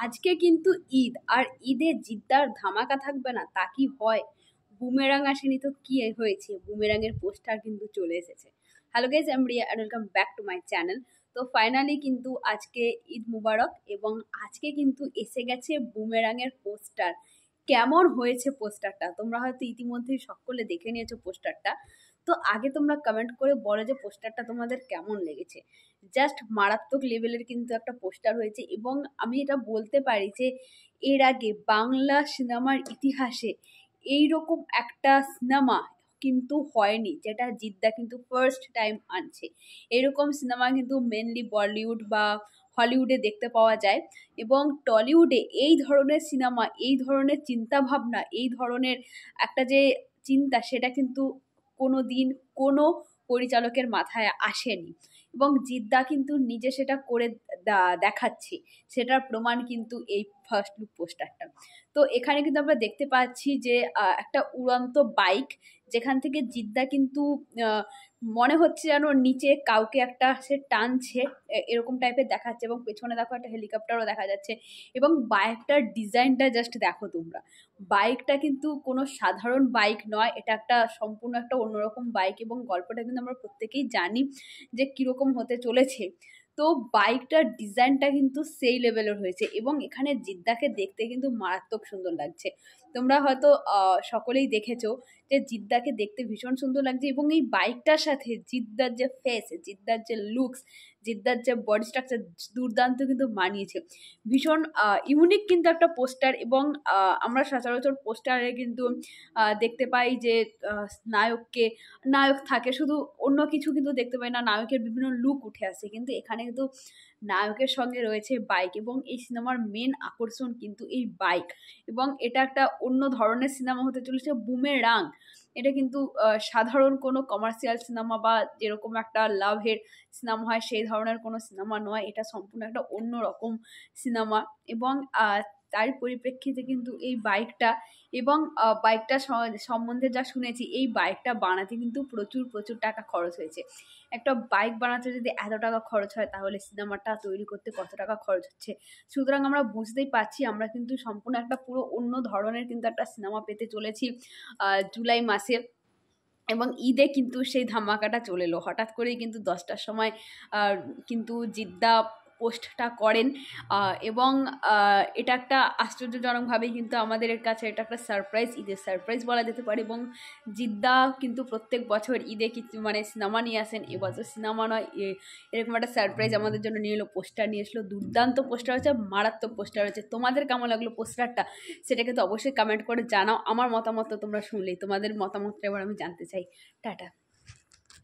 আজকে কিন্তু ঈদ, আর ঈদে জিদ্দার ধামাকা থাকবে না তা কি হয়? বুমেরাং আসেনি তো কি হয়েছে, বুমেরাং এর পোস্টার কিন্তু চলে এসেছে। Hello guys, I am Riya and welcome back to my channel. তো ফাইনালি কিন্তু আজকে ঈদ মুবারক, এবং আজকে কিন্তু এসে গেছে বুমেরাং এর পোস্টার। কেমন হয়েছে পোস্টারটা তোমরা হয়তো ইতিমধ্যেই সকলে দেখে নিয়েছো পোস্টারটা। তো আগে তোমরা কমেন্ট করে বলো যে পোস্টারটা তোমাদের কেমন লেগেছে। জাস্ট মারাত্মক লেভেলের কিন্তু একটা পোস্টার হয়েছে, এবং আমি এটা বলতে পারি যে এর আগে বাংলা সিনেমার ইতিহাসে এইরকম একটা সিনেমা কিন্তু হয়নি, যেটা জিদ্দা কিন্তু ফার্স্ট টাইম আনছে। এরকম সিনেমা কিন্তু মেনলি বলিউড বা হলিউডে দেখতে পাওয়া যায়, এবং টলিউডে এই ধরনের সিনেমা, এই ধরনের চিন্তা ভাবনা, এই ধরনের একটা যে চিন্তা, সেটা কিন্তু কোনো দিন কোনো পরিচালকের মাথায় আসেনি। এবং জিদ্দা কিন্তু নিজে সেটা করে দেখাচ্ছে। সেটার প্রমাণ কিন্তু এই ফার্স্ট লুক পোস্টারটা। তো এখানে কিন্তু আমরা দেখতে পাচ্ছি যে একটা উড়ন্ত বাইক, যেখান থেকে জিদ্দা কিন্তু আহ, মনে হচ্ছে যেন নিচে কাউকে একটা সে টানছে, এরকম টাইপের দেখাচ্ছে। এবং পেছনে দেখো একটা হেলিকপ্টারও দেখা যাচ্ছে। এবং বাইকটার ডিজাইনটা জাস্ট দেখো তোমরা। বাইকটা কিন্তু কোনো সাধারণ বাইক নয়, এটা একটা সম্পূর্ণ একটা অন্যরকম বাইক, এবং গল্পটা কিন্তু আমরা প্রত্যেকেই জানি যে কিরকম হতে চলেছে। তো বাইকটার ডিজাইনটা কিন্তু সেই লেভেলের হয়েছে, এবং এখানে জিদ্দাকে দেখতে কিন্তু মারাত্মক সুন্দর লাগছে। তোমরা হয়তো সকলেই দেখেছো যে জিদ্দাকে দেখতে ভীষণ সুন্দর লাগছে, এবং এই বাইকটার সাথে জিদ্দার যে ফেস, জিদ্দার যে লুকস, জিদ্দার যে বডি স্ট্রাকচার দুর্দান্ত কিন্তু মানিয়েছে। ভীষণ ইউনিক কিন্তু একটা পোস্টার। এবং আমরা সচরাচর পোস্টারে কিন্তু দেখতে পাই যে নায়ককে, নায়ক থাকে শুধু, অন্য কিছু কিন্তু দেখতে পাই না, নায়কের বিভিন্ন লুক উঠে আসে। কিন্তু এখানে কিন্তু নায়কের সঙ্গে রয়েছে বাইক, এবং এই সিনেমার মেন আকর্ষণ কিন্তু এই বাইক। এবং এটা একটা অন্য ধরনের সিনেমা হতে চলেছে, বুমেরাং। এটা কিন্তু সাধারণ কোনো কমার্শিয়াল সিনেমা বা যেরকম একটা লাভের সিনেমা হয় সেই ধরনের কোনো সিনেমা নয়, এটা সম্পূর্ণ একটা অন্য রকম সিনেমা। এবং তার পরিপ্রেক্ষিতে কিন্তু এই বাইকটা, এবং বাইকটা সম্বন্ধে যা শুনেছি, এই বাইকটা বানাতে কিন্তু প্রচুর প্রচুর টাকা খরচ হয়েছে। একটা বাইক বানাতে যদি এত টাকা খরচ হয়, তাহলে সিনেমাটা তৈরি করতে কত টাকা খরচ হচ্ছে। সুতরাং আমরা বুঝতেই পারছি, আমরা কিন্তু সম্পূর্ণ একটা পুরো অন্য ধরনের কিন্তু একটা সিনেমা পেতে চলেছি জুলাই মাসে। এবং ঈদে কিন্তু সেই ধামাকাটা চলে এলো হঠাৎ করেই, কিন্তু 10টার সময় কিন্তু জিদ্দা পোস্টটা করেন। এবং এটা একটা আশ্চর্যজনকভাবেই কিন্তু আমাদের কাছে এটা একটা সারপ্রাইজ, ঈদের সারপ্রাইজ বলা যেতে পারে। এবং জিদ্দা কিন্তু প্রত্যেক বছর ঈদে কিছু মানে সিনেমা নিয়ে আসেন, এবছর সিনেমা নয়, এরকম একটা সারপ্রাইজ আমাদের জন্য নিয়ে এলো, পোস্টার নিয়ে এসলো। দুর্দান্ত পোস্টার হয়েছে, মারাত্মক পোস্টার হয়েছে। তোমাদের কেমন লাগলো পোস্টারটা, সেটা কিন্তু অবশ্যই কমেন্ট করে জানাও। আমার মতামত তো তোমরা শুনলেই, তোমাদের মতামতটা এবার আমি জানতে চাই। টাটা।